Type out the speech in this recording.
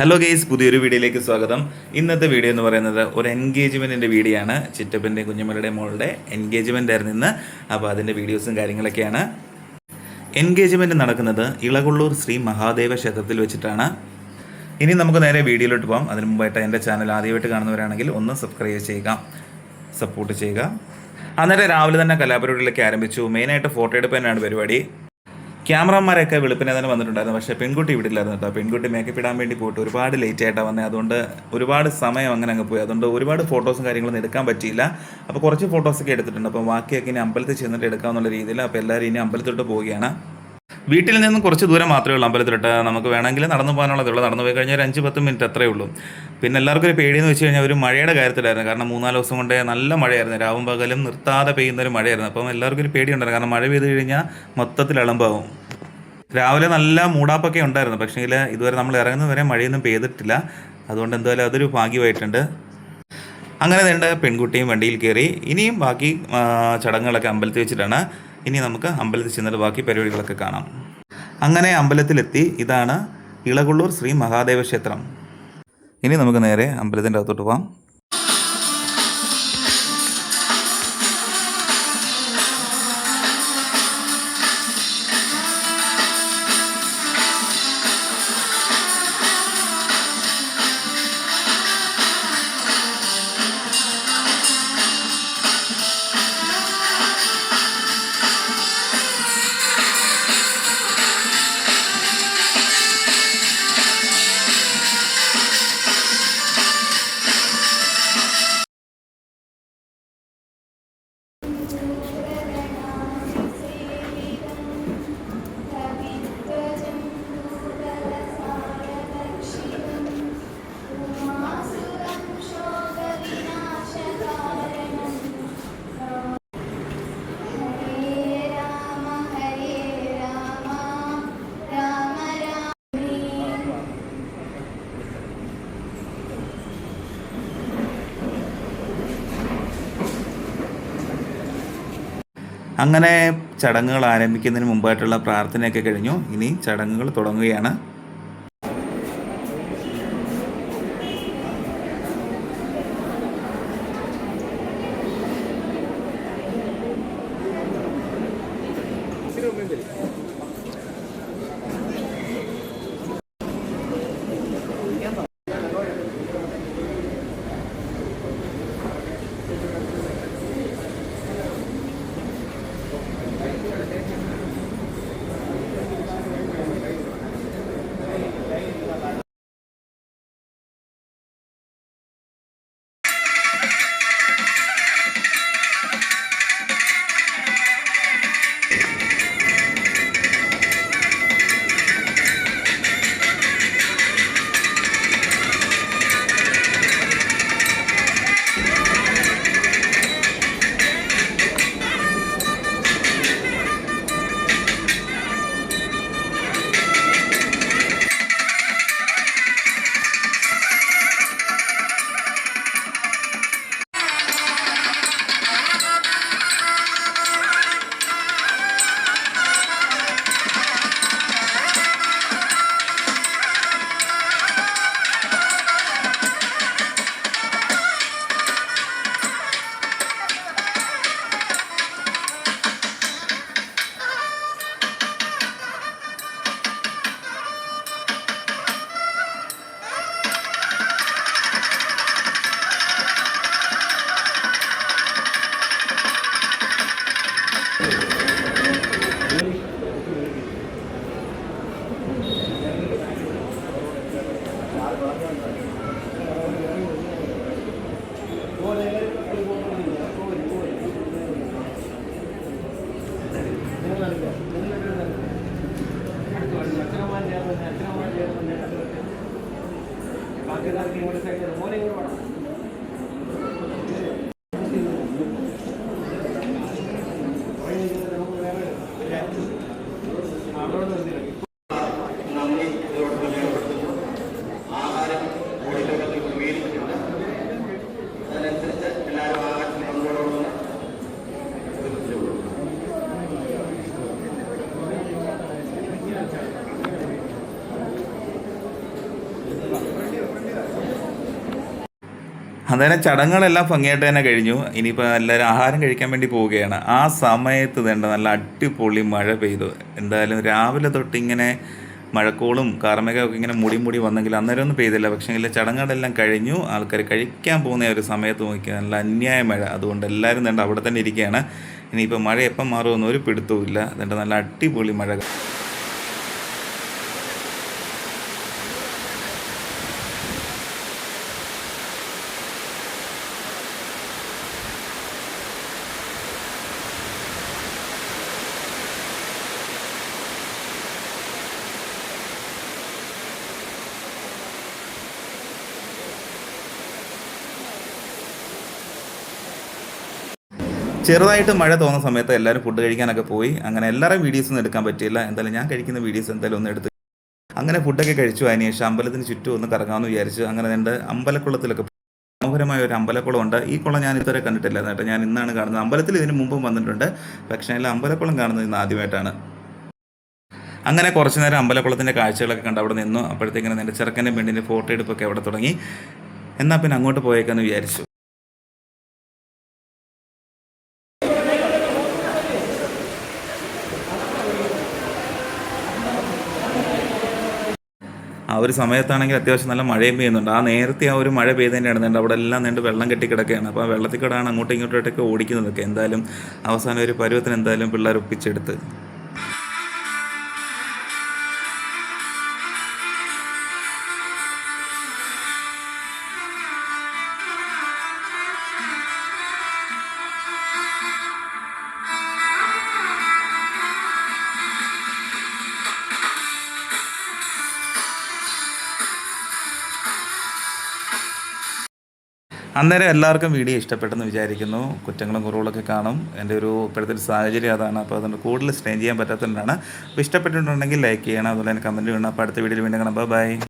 Hello guys, പുതിയൊരു വീഡിയോയിലേക്ക് സ്വാഗതം. ഇന്നത്തെ വീഡിയോ എന്ന് പറയുന്നത് ഒരു എൻഗേജ്മെൻറ്റിൻ്റെ വീഡിയോ ആണ്. ചിറ്റപ്പൻ്റെ കുഞ്ഞുമലയുടെ മോളുടെ എൻഗേജ്മെൻ്റ് ആയിരുന്നു ഇന്ന്. അപ്പോൾ അതിൻ്റെ വീഡിയോസും കാര്യങ്ങളൊക്കെയാണ്. എൻഗേജ്മെൻറ്റ് നടക്കുന്നത് ഇളകൊള്ളൂർ ശ്രീ മഹാദേവ ക്ഷേത്രത്തിൽ വെച്ചിട്ടാണ്. ഇനി നമുക്ക് നേരെ വീഡിയോയിലോട്ട് പോകാം. അതിന് മുമ്പായിട്ട് എൻ്റെ ചാനൽ ആദ്യമായിട്ട് കാണുന്നവരാണെങ്കിൽ ഒന്ന് സബ്സ്ക്രൈബ് ചെയ്യുക, സപ്പോർട്ട് ചെയ്യുക. അന്നേരം രാവിലെ തന്നെ കലാപരിപാടികളൊക്കെ ആരംഭിച്ചു. മെയിനായിട്ട് ഫോട്ടോ എടുപ്പാനാണ് പരിപാടി. ക്യാമറമാരൊക്കെ വെളുപ്പിനെ തന്നെ വന്നിട്ടുണ്ടായിരുന്നു. പക്ഷേ പെൺകുട്ടി ഇവിടെ ഇല്ലായിരുന്നു കേട്ടോ. പെൺകുട്ടി മേക്കപ്പ് ഇടാൻ വേണ്ടി പോയിട്ട് ഒരുപാട് ലേറ്റ് ആയിട്ടാണ് വന്നത്. അതുകൊണ്ട് ഒരുപാട് സമയം അങ്ങ് പോയി. അതുകൊണ്ട് ഒരുപാട് ഫോട്ടോസും കാര്യങ്ങളൊന്നും എടുക്കാൻ പറ്റിയില്ല. അപ്പോൾ കുറച്ച് ഫോട്ടോസൊക്കെ എടുത്തിട്ടുണ്ട്. അപ്പോൾ ബാക്കിയൊക്കെ ഇനി അമ്പലത്തിൽ ചെന്നിട്ട് എടുക്കാമെന്നുള്ള രീതിയിൽ. അപ്പോൾ എല്ലാവരും ഇനി അമ്പലത്തിലോട്ട് പോവുകയാണ്. വീട്ടിൽ നിന്നും കുറച്ച് ദൂരം മാത്രമേ ഉള്ളൂ അമ്പലത്തിലോട്ട്. നമുക്ക് വേണമെങ്കിൽ നടന്നു പോകാനുള്ളതേ ഉള്ളൂ. നടന്നു പോയി കഴിഞ്ഞാൽ ഒരു 5-10 മിനിറ്റ് അത്രയേ ഉള്ളൂ. പിന്നെ എല്ലാവർക്കും ഒരു പേടിയെന്ന് വെച്ച് കഴിഞ്ഞാൽ ഒരു മഴയുടെ കാര്യത്തിലായിരുന്നു. കാരണം 3-4 ദിവസം കൊണ്ട് നല്ല മഴയായിരുന്നു. രാവും പകലും നിർത്താതെ പെയ്യുന്നൊരു മഴയായിരുന്നു. അപ്പം എല്ലാവർക്കും ഒരു പേടിയുണ്ടായിരുന്നു. കാരണം മഴ പെയ്ത് കഴിഞ്ഞാൽ മൊത്തത്തിൽ ഇളമ്പാവും. രാവിലെ നല്ല മൂടാപ്പൊക്കെ ഉണ്ടായിരുന്നു. പക്ഷേ ഇതുവരെ നമ്മൾ ഇറങ്ങുന്നത് വരെ മഴയൊന്നും പെയ്തിട്ടില്ല. അതുകൊണ്ട് എന്തായാലും അതൊരു ഭാഗ്യമായിട്ടുണ്ട്. അങ്ങനെ വേണ്ട പെൺകുട്ടിയും വണ്ടിയിൽ കയറി. ഇനിയും ബാക്കി ചടങ്ങുകളൊക്കെ അമ്പലത്തിൽ വെച്ചിട്ടാണ്. ഇനി നമുക്ക് അമ്പലത്തിൽ ചെന്നിട്ട് ബാക്കി പരിപാടികളൊക്കെ കാണാം. അങ്ങനെ അമ്പലത്തിലെത്തി. ഇതാണ് ഇളകൊള്ളൂർ ശ്രീ മഹാദേവ ക്ഷേത്രം. ഇനി നമുക്ക് നേരെ അമ്പലത്തിൻ്റെ അകത്തോട്ട് പോകാം. അങ്ങനെ ചടങ്ങുകൾ ആരംഭിക്കുന്നതിന് മുമ്പായിട്ടുള്ള പ്രാർത്ഥനയൊക്കെ കഴിഞ്ഞു. ഇനി ചടങ്ങുകൾ തുടങ്ങുകയാണ്. അന്നേരം ചടങ്ങുകളെല്ലാം ഭംഗിയായിട്ട് തന്നെ കഴിഞ്ഞു. ഇനിയിപ്പോൾ എല്ലാവരും ആഹാരം കഴിക്കാൻ വേണ്ടി പോവുകയാണ്. ആ സമയത്ത് വേണ്ട നല്ല അടിപൊളി മഴ പെയ്തു. എന്തായാലും രാവിലെ തൊട്ടിങ്ങനെ മഴക്കോളും കാർമേഘമൊക്കെ ഇങ്ങനെ മുടി വന്നെങ്കിൽ അന്നേരം ഒന്നും പെയ്തില്ല. പക്ഷേങ്കിൽ ചടങ്ങുകളെല്ലാം കഴിഞ്ഞു, ആൾക്കാർ കഴിക്കാൻ പോകുന്ന ഒരു സമയത്ത് നോക്കിയാൽ നല്ല അന്യായ മഴ. അതുകൊണ്ട് എല്ലാവരും വേണ്ട അവിടെ തന്നെ ഇരിക്കുകയാണ്. ഇനിയിപ്പോൾ മഴ എപ്പം മാറുമെന്ന് ഒരു പിടുത്തവും ഇല്ല. അതുകൊണ്ട് നല്ല അടിപൊളി മഴ. ചെറുതായിട്ട് മഴ തോന്നുന്ന സമയത്ത് എല്ലാവരും ഫുഡ് കഴിക്കാനൊക്കെ പോയി. അങ്ങനെ എല്ലാവരും വീഡിയോസൊന്നും എടുക്കാൻ പറ്റിയില്ല. എന്തായാലും ഞാൻ കഴിക്കുന്ന വീഡിയോസ് എന്തായാലും ഒന്ന് എടുത്ത് അങ്ങനെ ഫുഡൊക്കെ കഴിച്ചു. അതിന് ശേഷം അമ്പലത്തിന് ചുറ്റും ഒന്ന് കറങ്ങാമെന്ന് വിചാരിച്ചു. അങ്ങനെ എൻ്റെ അമ്പലക്കുളത്തിലൊക്കെ മനോഹരമായ ഒരു അമ്പലക്കുളമുണ്ട്. ഈ കുളം ഞാൻ ഇതുവരെ കണ്ടിട്ടില്ല കേട്ടോ. ഞാൻ ഇന്നാണ് കാണുന്നത്. അമ്പലത്തിൽ ഇതിന് മുമ്പും വന്നിട്ടുണ്ട്, പക്ഷേ അല്ല അമ്പലക്കുളം കാണുന്നത് ഇന്ന് ആദ്യമായിട്ടാണ്. അങ്ങനെ കുറച്ച് നേരം അമ്പലക്കുളത്തിൻ്റെ കാഴ്ചകളൊക്കെ കണ്ട് അവിടെ നിന്നു. അപ്പോഴത്തേക്കിനും എൻ്റെ ചെറുക്കൻ്റെ പെണ്ണിൻ്റെ ഫോട്ടോ എടുപ്പൊക്കെ അവിടെ തുടങ്ങി. എന്നാൽ പിന്നെ അങ്ങോട്ട് പോയേക്കാന്ന് വിചാരിച്ചു. ആ ഒരു സമയത്താണെങ്കിൽ അത്യാവശ്യം നല്ല മഴയും പെയ്യുന്നുണ്ട്. നേരത്തെ ആ ഒരു മഴ പെയ്തതിൻ്റെ ഇടന്നുണ്ട് അവിടെ എല്ലാം നീണ്ട് വെള്ളം കെട്ടിക്കിടക്കുകയാണ്. അപ്പോൾ ആ വെള്ളത്തിൽ കിടാണ് അങ്ങോട്ടും ഇങ്ങോട്ടൊക്കെ ഓടിക്കുന്നതൊക്കെ. എന്തായാലും അവസാനം ഒരു പരുവത്തിന് എന്തായാലും പിള്ളേർ ഒപ്പിച്ചെടുത്ത്. അന്നേരം എല്ലാവർക്കും വീഡിയോ ഇഷ്ടപ്പെട്ടെന്ന് വിചാരിക്കുന്നു. കുറ്റങ്ങളും കുറവുകളൊക്കെ കാണും. എൻ്റെ ഒരു ഇപ്പോഴത്തെ ഒരു സാഹചര്യം അതാണ്. അപ്പോൾ അതുകൊണ്ട് കൂടുതൽ സ്ട്രെയിൻ ചെയ്യാൻ പറ്റാത്തതുകൊണ്ടാണ്. അപ്പോൾ ഇഷ്ടപ്പെട്ടിട്ടുണ്ടെങ്കിൽ ലൈക്ക് ചെയ്യണം, അതുപോലെ തന്നെ കമൻറ്റ് ചെയ്യണം. അപ്പോൾ അടുത്ത വീഡിയോയിൽ വീണ്ടും കാണാം. ബൈ.